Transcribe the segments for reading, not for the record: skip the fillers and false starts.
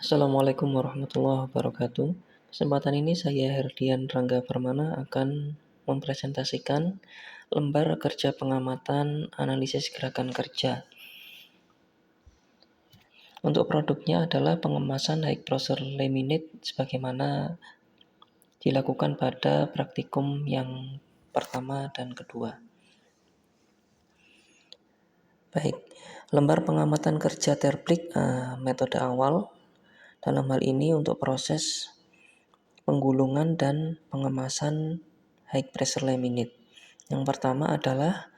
Assalamualaikum warahmatullahi wabarakatuh. Kesempatan ini saya Herdian Rangga Permana akan mempresentasikan lembar kerja pengamatan analisis gerakan kerja. Untuk produknya adalah pengemasan high pressure laminate sebagaimana dilakukan pada praktikum yang pertama dan kedua. Baik, lembar pengamatan kerja terplik metode awal. Dalam hal ini untuk proses penggulungan dan pengemasan high pressure laminate. Yang pertama adalah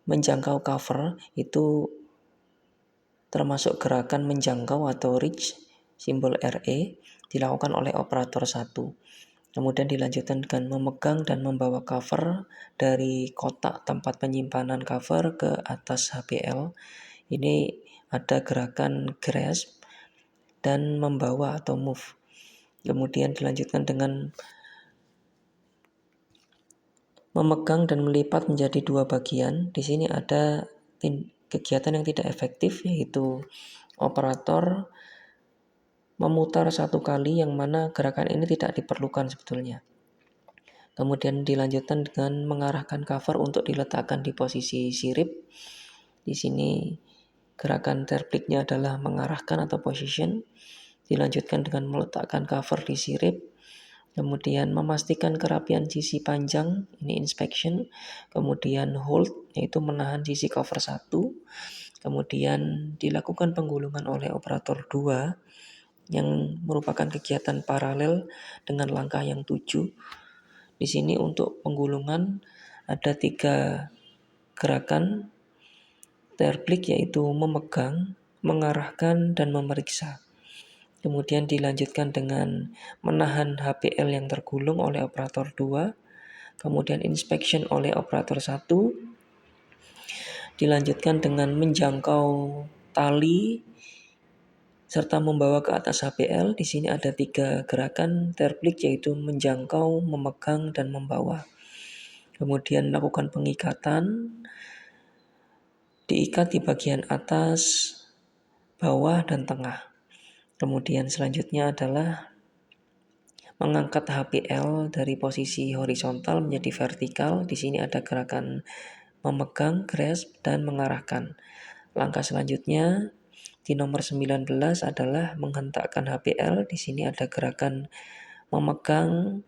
menjangkau cover, itu termasuk gerakan menjangkau atau reach, simbol RE, dilakukan oleh operator 1. Kemudian dilanjutkan dengan memegang dan membawa cover dari kotak tempat penyimpanan cover ke atas HPL. Ini ada gerakan grasp dan membawa atau move. Kemudian dilanjutkan dengan memegang dan melipat menjadi dua bagian. Di sini ada kegiatan yang tidak efektif, yaitu operator memutar satu kali yang mana gerakan ini tidak diperlukan sebetulnya. Kemudian dilanjutkan dengan mengarahkan cover untuk diletakkan di posisi sirip. Di sini gerakan terpliknya adalah mengarahkan atau position. Dilanjutkan dengan meletakkan cover di sirip. Kemudian memastikan kerapian sisi panjang, ini inspection. Kemudian hold, yaitu menahan sisi cover 1. Kemudian dilakukan penggulungan oleh operator 2 yang merupakan kegiatan paralel dengan langkah yang 7. Di sini untuk penggulungan ada 3 gerakan terplik, yaitu memegang, mengarahkan, dan memeriksa. Kemudian dilanjutkan dengan menahan HPL yang tergulung oleh operator 2. Kemudian inspection oleh operator 1. Dilanjutkan dengan menjangkau tali serta membawa ke atas HPL. Di sini ada 3 gerakan terplik, yaitu menjangkau, memegang, dan membawa. Kemudian lakukan pengikatan, diikat di bagian atas, bawah, dan tengah. Kemudian selanjutnya adalah mengangkat HPL dari posisi horizontal menjadi vertikal. Di sini ada gerakan memegang, grasp, dan mengarahkan. Langkah selanjutnya di nomor 19 adalah menghentakkan HPL. Di sini ada gerakan memegang,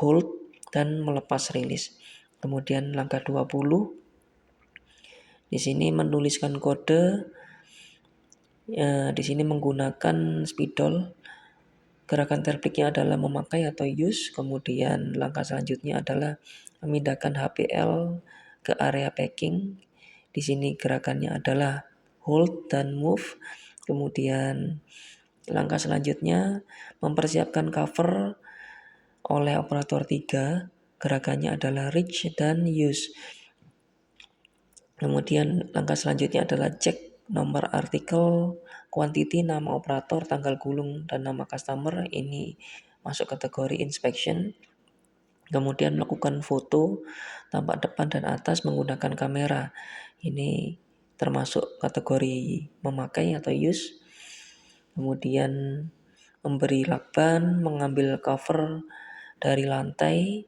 hold, dan melepas rilis. Kemudian langkah 20 di sini menuliskan kode. Di sini menggunakan spidol. Gerakan terpliknya adalah memakai atau use. Kemudian langkah selanjutnya adalah memindahkan HPL ke area packing. Di sini gerakannya adalah hold dan move. Kemudian langkah selanjutnya mempersiapkan cover oleh operator 3. Gerakannya adalah reach dan use. Kemudian langkah selanjutnya adalah cek nomor artikel, quantity, nama operator, tanggal gulung, dan nama customer. Ini masuk kategori inspection. Kemudian melakukan foto tampak depan dan atas menggunakan kamera. Ini termasuk kategori memakai atau use. Kemudian memberi lakban, mengambil cover dari lantai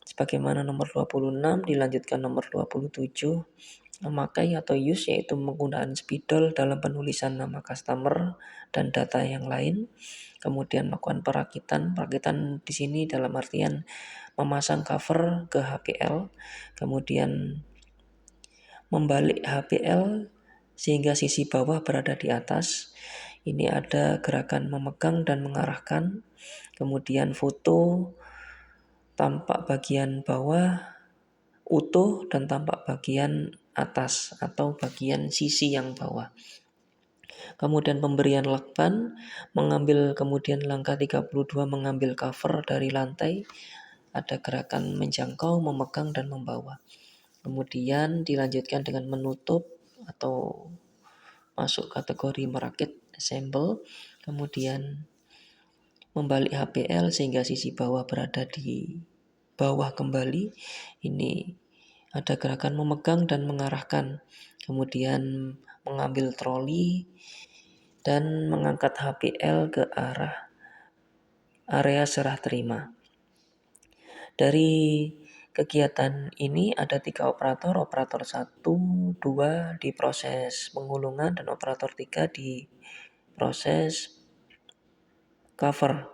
sebagaimana nomor 26, dilanjutkan nomor 27. Memakai atau use, yaitu menggunakan spidol dalam penulisan nama customer dan data yang lain. Kemudian melakukan perakitan. Perakitan di sini dalam artian memasang cover ke HPL. Kemudian membalik HPL sehingga sisi bawah berada di atas. Ini ada gerakan memegang dan mengarahkan. Kemudian foto tampak bagian bawah utuh dan tampak bagian atas atau bagian sisi yang bawah. Kemudian pemberian lakban, mengambil kemudian langkah 32 mengambil cover dari lantai. Ada gerakan menjangkau, memegang, dan membawa. Kemudian dilanjutkan dengan menutup atau masuk kategori merakit, assemble. Kemudian membalik HPL sehingga sisi bawah berada di bawah kembali. Ini ada gerakan memegang dan mengarahkan. Kemudian mengambil troli dan mengangkat HPL ke arah area serah terima. Dari kegiatan ini ada 3 operator 1, 2 di proses pengulungan dan operator 3 di proses cover.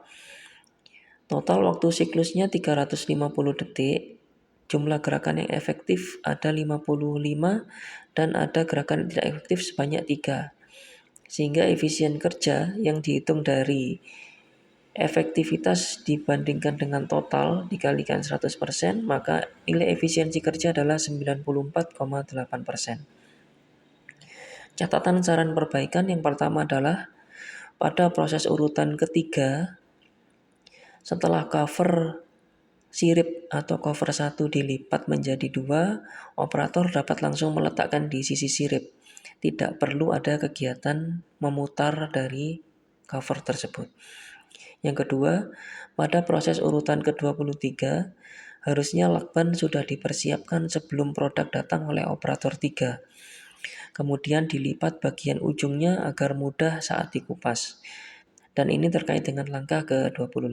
Total waktu siklusnya 350 detik. Jumlah gerakan yang efektif ada 55 dan ada gerakan yang tidak efektif sebanyak 3. Sehingga efisien kerja yang dihitung dari efektivitas dibandingkan dengan total dikalikan 100%, maka nilai efisiensi kerja adalah 94,8%. Catatan saran perbaikan yang pertama adalah pada proses urutan ketiga, setelah cover sirip atau cover 1 dilipat menjadi 2, operator dapat langsung meletakkan di sisi sirip. Tidak perlu ada kegiatan memutar dari cover tersebut. Yang kedua, pada proses urutan ke-23, harusnya lakban sudah dipersiapkan sebelum produk datang oleh operator 3. Kemudian dilipat bagian ujungnya agar mudah saat dikupas. Dan ini terkait dengan langkah ke-25.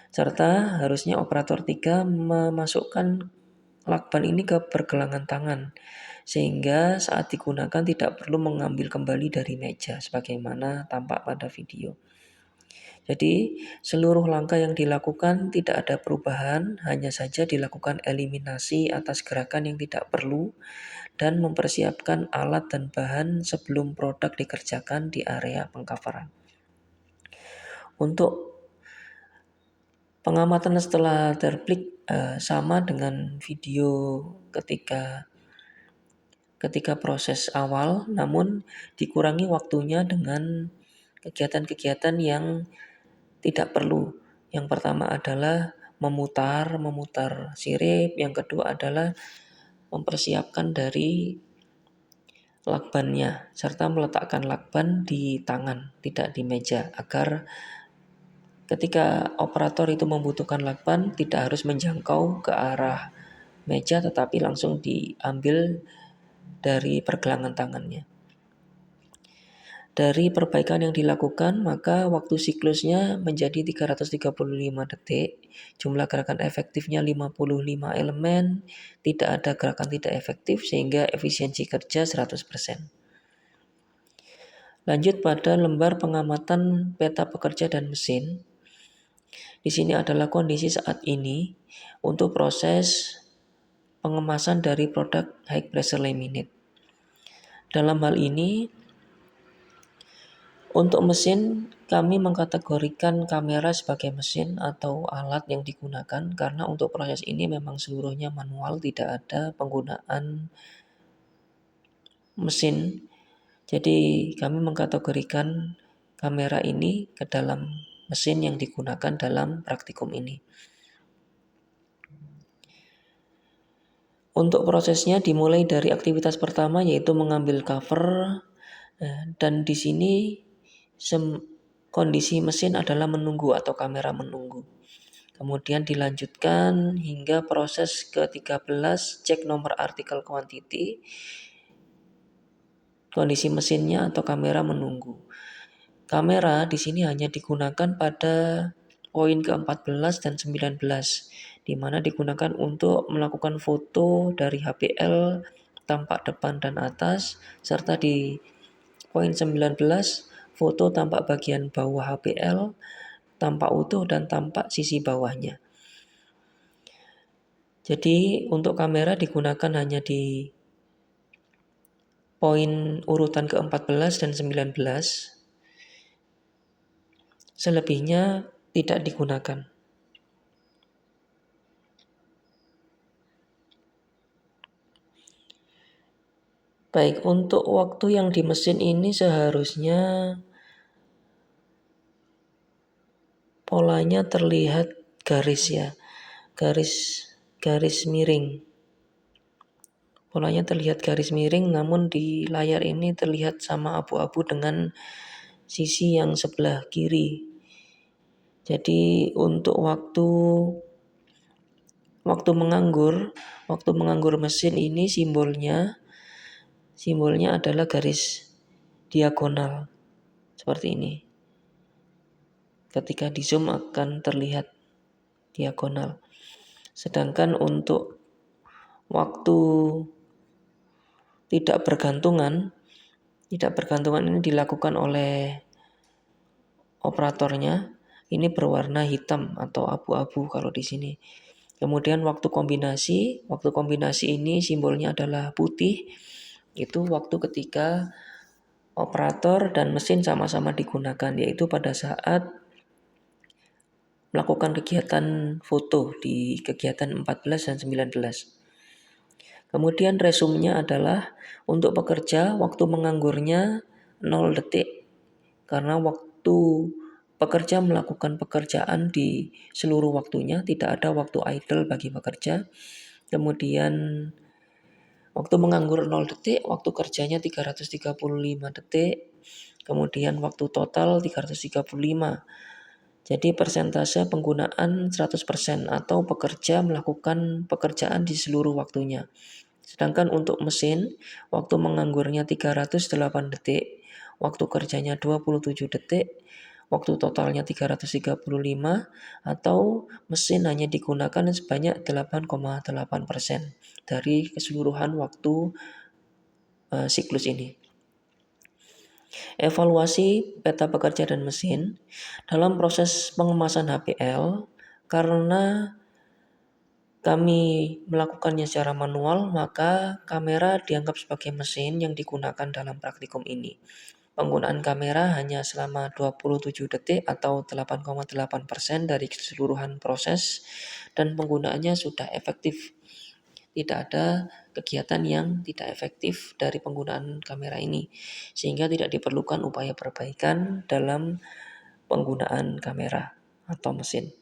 Serta harusnya operator 3 memasukkan lakban ini ke pergelangan tangan, sehingga saat digunakan tidak perlu mengambil kembali dari meja sebagaimana tampak pada video. Jadi seluruh langkah yang dilakukan tidak ada perubahan, hanya saja dilakukan eliminasi atas gerakan yang tidak perlu dan mempersiapkan alat dan bahan sebelum produk dikerjakan di area pengcoveran. Untuk pengamatan setelah terklik sama dengan video ketika proses awal, namun dikurangi waktunya dengan kegiatan-kegiatan yang tidak perlu. Yang pertama adalah memutar sirip, yang kedua adalah mempersiapkan dari lakbannya serta meletakkan lakban di tangan, tidak di meja, agar ketika operator itu membutuhkan lakban tidak harus menjangkau ke arah meja tetapi langsung diambil dari pergelangan tangannya. Dari perbaikan yang dilakukan, maka waktu siklusnya menjadi 335 detik, jumlah gerakan efektifnya 55 elemen, tidak ada gerakan tidak efektif sehingga efisiensi kerja 100%. Lanjut pada lembar pengamatan peta pekerja dan mesin. Di sini adalah kondisi saat ini untuk proses pengemasan dari produk high pressure laminate. Dalam hal ini, untuk mesin, kami mengkategorikan kamera sebagai mesin atau alat yang digunakan karena untuk proses ini memang seluruhnya manual, tidak ada penggunaan mesin. Jadi kami mengkategorikan kamera ini ke dalam mesin yang digunakan dalam praktikum ini. Untuk prosesnya dimulai dari aktivitas pertama yaitu mengambil cover, dan di sini kondisi mesin adalah menunggu atau kamera menunggu. Kemudian dilanjutkan hingga proses ke-13 cek nomor artikel quantity. Kondisi mesinnya atau kamera menunggu. Kamera di sini hanya digunakan pada poin ke-14 dan 19, di mana digunakan untuk melakukan foto dari HPL tampak depan dan atas, serta di poin 19 foto tampak bagian bawah HPL, tampak utuh dan tampak sisi bawahnya. Jadi untuk kamera digunakan hanya di poin urutan ke-14 dan 19. Selebihnya tidak digunakan. Baik, untuk waktu yang di mesin ini seharusnya polanya terlihat garis ya. Garis miring. Polanya terlihat garis miring, namun di layar ini terlihat sama abu-abu dengan sisi yang sebelah kiri. Jadi untuk waktu menganggur mesin ini simbolnya adalah garis diagonal. seperti ini. Ketika di zoom akan terlihat diagonal. Sedangkan untuk waktu tidak bergantungan ini dilakukan oleh operatornya. Ini berwarna hitam atau abu-abu kalau di sini. Kemudian waktu kombinasi ini simbolnya adalah putih. Itu waktu ketika operator dan mesin sama-sama digunakan, yaitu pada saat melakukan kegiatan foto di kegiatan 14 dan 19. Kemudian resumenya adalah untuk pekerja waktu menganggurnya 0 detik karena waktu pekerja melakukan pekerjaan di seluruh waktunya, tidak ada waktu idle bagi pekerja. Kemudian waktu menganggur 0 detik, waktu kerjanya 335 detik. Kemudian waktu total 335. Jadi persentase penggunaan 100% atau pekerja melakukan pekerjaan di seluruh waktunya. Sedangkan untuk mesin, waktu menganggurnya 308 detik, waktu kerjanya 27 detik, waktu totalnya 335, atau mesin hanya digunakan sebanyak 8,8% dari keseluruhan waktu siklus ini. Evaluasi peta pekerja dan mesin dalam proses pengemasan HPL, karena kami melakukannya secara manual, maka kamera dianggap sebagai mesin yang digunakan dalam praktikum ini. Penggunaan kamera hanya selama 27 detik atau 8,8% dari keseluruhan proses, dan penggunaannya sudah efektif. Tidak ada kegiatan yang tidak efektif dari penggunaan kamera ini, sehingga tidak diperlukan upaya perbaikan dalam penggunaan kamera atau mesin.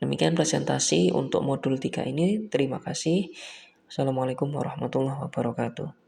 Demikian presentasi untuk modul 3 ini. Terima kasih. Assalamualaikum warahmatullahi wabarakatuh.